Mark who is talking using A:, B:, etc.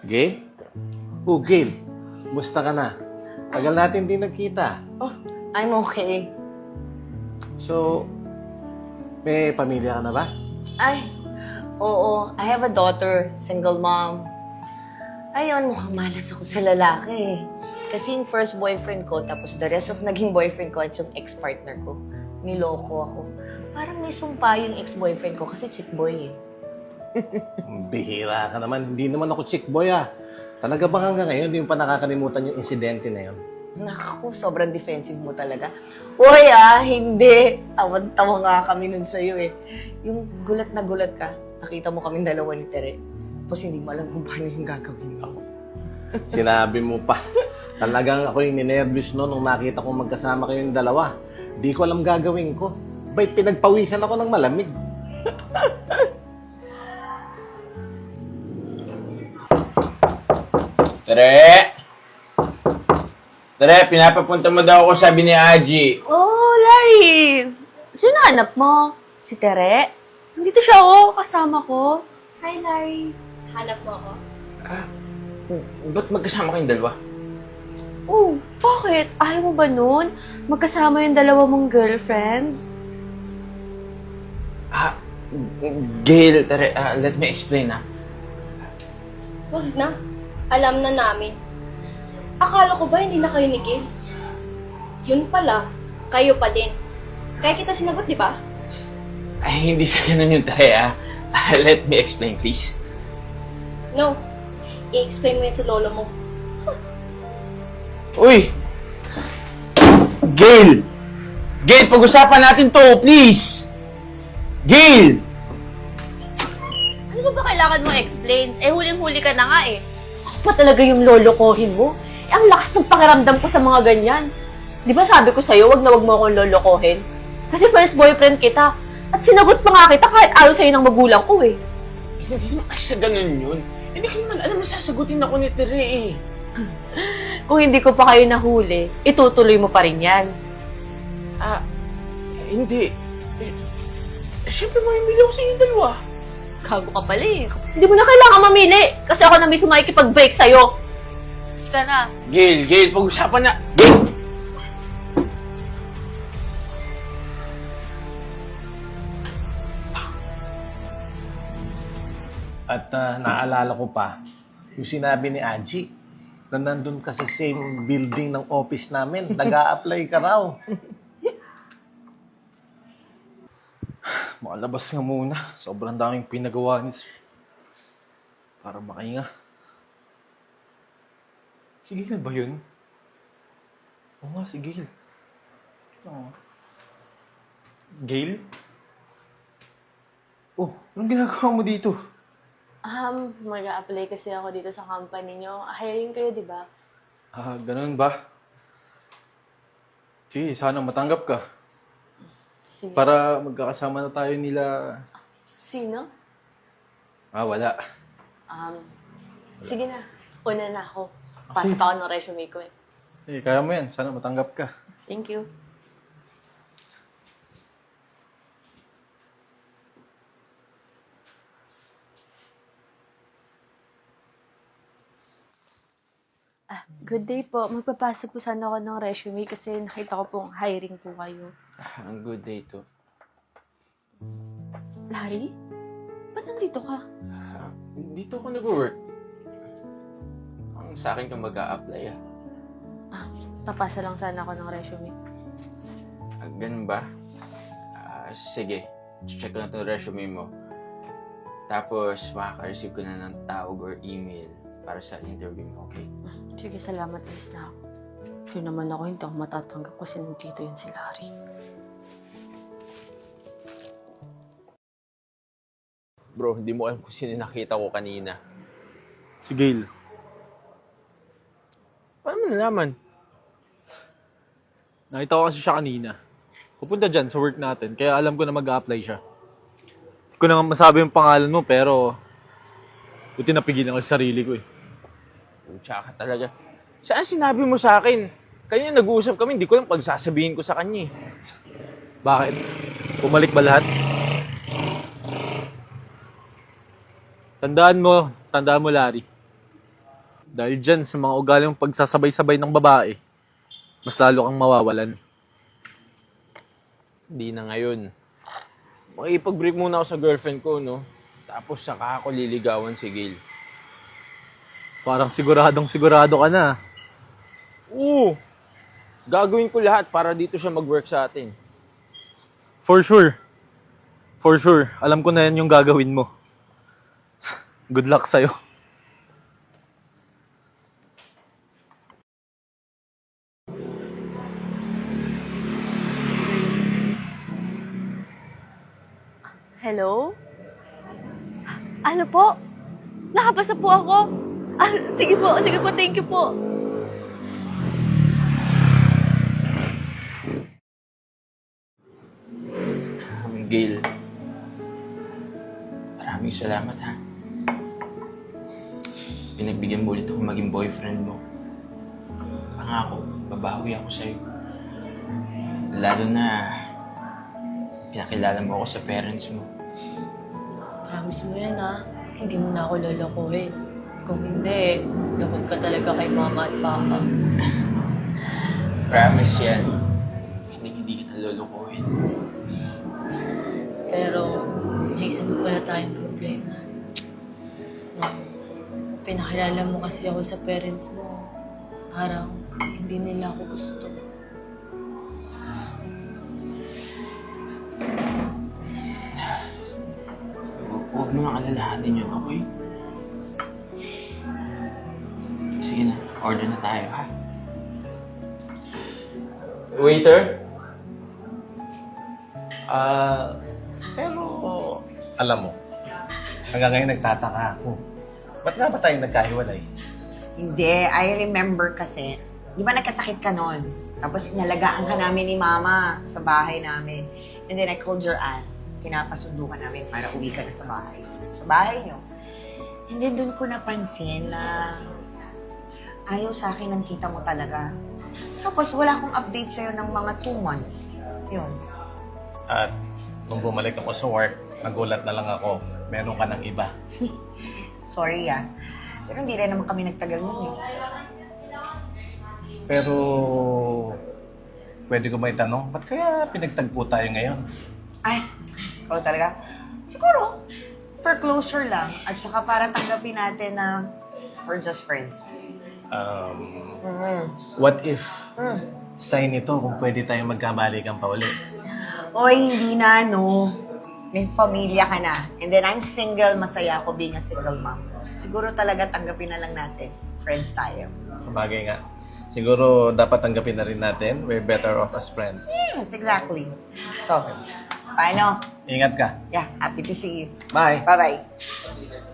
A: Gail? Oh, Gail. Musta ka na? Tagal natin din nagkita.
B: Oh, I'm okay.
A: So, may pamilya ka na ba?
B: Ay, oo. I have a daughter, single mom. Ayun, mukhang malas ako sa lalaki. Kasi yung first boyfriend ko, tapos the rest of naging boyfriend ko at yung ex-partner ko, niloko ako. Parang may sumpa yung ex-boyfriend ko kasi chick boy eh.
A: Bihira ka naman. Hindi naman ako chick boy ah. Talaga bang hanggang ngayon, hindi mo pa nakakalimutan yung insidente na yun?
B: Naku, sobrang defensive mo talaga. Uy hindi. Tawan-tawa nga kami nun sa'yo eh. Yung gulat na gulat ka, nakita mo kaming dalawa ni Tere. Tapos hindi mo alam kung paano yung gagawin mo.
A: Sinabi mo pa. Talagang ako yung ninervous no nung nakita kong magkasama kayong dalawa. Di ko alam gagawin ko. Ba'y pinagpawisan ako ng malamig.
C: Tere! Tere, pinapapunta mo daw ako, sabi ni Aji.
D: Oh, Larry! Sino hanap mo? Si Tere? Nandito siya, oh. Kasama ko.
E: Hi, Larry. Hanap mo ako?
C: Ba't magkasama kayong dalawa?
D: Oh, bakit? Ayaw mo ba nun? Magkasama yung dalawa mong girlfriend?
C: Gail, Tere, let me explain
E: Wag na. Alam na namin. Akala ko ba hindi na kayo ni Gail? Yun pala, kayo pa din. Kaya kita sinagot, di ba?
C: Ay, hindi sa ganun yung Tere, Let me explain, please.
E: No. I-explain mo yun sa lolo mo.
C: Uy! Gail! Gail, pag-usapan natin to, please! Gail!
D: Ano ba kailangan mo explain? Eh, huling-huli ka na nga eh. Ako pa talaga yung lolokohin mo. Eh, ang lakas ng pakiramdam ko sa mga ganyan. Di ba sabi ko sa'yo, wag na wag mo akong lolokohin? Kasi first boyfriend kita. At sinagot pa nga kita kahit ayaw sa'yo ng magulang ko eh.
C: Hindi naman kasi sa ganun yun. Hindi ko naman alam na sasagutin ako ni Tere eh.
D: Kung hindi ko pa kayo nahuli, itutuloy mo pa rin yan.
C: Hindi. Siyempre, mamimili ako sa inyo dalawa.
D: Gago ka pala eh. Hindi mo na kailangan mamili. Kasi ako na mismo makikipag-break sa'yo. Mas ka na.
C: Gail, pag-usapan na. Gail!
A: At naalala ko pa, yung sinabi ni Aji, na nandun ka sa same building ng office namin. Nag-a-apply ka raw.
F: Makalabas nga muna. Sobrang daming pinagawa ni sir. Para makahinga. Si Gail ba yun? Oo nga, si Gail. Oo. Gail? Oh, anong ginagawa mo dito?
D: Mag-a-apply kasi ako dito sa company nyo. Hiring kayo, di ba?
F: Ganun ba? Sige, sana matanggap ka.
D: Sige.
F: Para magkakasama na tayo nila.
D: Sino?
F: Wala.
D: Sige na. Una na ako. Pasok ako ng resume ko eh.
F: Kaya mo yan. Sana matanggap ka.
D: Thank you. Good day po. Magpapasa po sana ako ng resume kasi nakita ko pong hiring po kayo.
C: Ang good day to.
D: Larry? Ba't nandito ka?
C: Dito ako nag-work. Ang sa akin kang mag-a-apply
D: Papasa lang sana ako ng resume.
C: Ganun ba? Sige. Check ko na itong resume mo. Tapos, makaka-receive ko na ng tawag or email para sa interview mo, okay?
D: Sige, salamat. Alis na ako. Sure naman ako, hindi ako matatanggap kasi nandito yun si Larry.
C: Bro, hindi mo alam kung sino nakita ko kanina.
F: Si Gail.
C: Paano mo nalaman?
F: Nakita ko kasi siya kanina. Pupunta dyan sa work natin, kaya alam ko na mag-a-apply siya. Hindi ko na masabi yung pangalan mo, pero buti napigilan ko sa sarili ko eh.
C: Tsaka talaga. Saan sinabi mo sa akin? Kanina nag-uusap kami, hindi ko lang pagsasabihin ko sa kanya eh.
F: Bakit? Pumalik ba lahat? Tandaan mo Larry. Dahil dyan sa mga ugaling pagsasabay-sabay ng babae, mas lalo kang mawawalan.
C: Hindi na ngayon. Makipag-brief muna ako sa girlfriend ko, no? Tapos saka ako liligawan si Gail.
F: Parang siguradong sigurado ka na.
C: Oo! Gagawin ko lahat para dito siya mag-work sa atin.
F: For sure. For sure. Alam ko na yan yung gagawin mo. Good luck sa'yo.
D: Hello? Ano po? Nakapasa po ako. Sige po, thank you po.
C: Gail, maraming salamat ha. Pinagbigyan mo ulit ako maging boyfriend mo. Pangako, babawi ako sa'yo. Lalo na, pinakilala mo ako sa parents mo.
E: Promise mo yan ha. Hindi mo na ako lolokohin. Kung hindi, lakot ka talaga kay mama at papa.
C: Promise yan. Hindi kita lulukuhin.
E: Pero, may isa pa pala tayong problema. Pinakilala mo kasi ako sa parents mo. Parang hindi nila ako gusto.
C: Huwag mo nang alalahanin yun, okay? Sige na, order na tayo, ha? Waiter?
A: Pero, alam mo, hanggang ngayon nagtataka ako. Ba't nga ba tayo nagkahiwalay?
B: Hindi, I remember kasi, di ba nagkasakit ka nun? Tapos inalagaan ka namin ni Mama sa bahay namin. And then I called your aunt. Pinapasundo ka namin para uwi ka na sa bahay. Sa bahay niyo. And then doon ko napansin na ayaw sa akin ng tita mo talaga. Tapos wala akong update sa'yo ng mga 2 months. Yun.
A: At nung bumalik ako sa work, nagulat na lang ako. Meron ka ng iba.
B: Sorry Pero hindi rin naman kami nagtagal nun
A: Pero, pwede ko ba itanong, ba't kaya pinagtagpo tayo ngayon?
B: Ay, talaga? Siguro, for closure lang. At saka para tanggapin natin na we're just friends.
A: What if, sign ito kung pwede tayong magkabalikan pa ulit?
B: Oy, hindi na, no. May pamilya ka na. And then I'm single, masaya ako being a single mom. Siguro talaga tanggapin na lang natin. Friends tayo.
A: Sabagay nga. Siguro dapat tanggapin na rin natin, we're better off as friends.
B: Yes, exactly. So, paano?
A: Ingat ka.
B: Yeah, happy to see you.
A: Bye!
B: Bye-bye.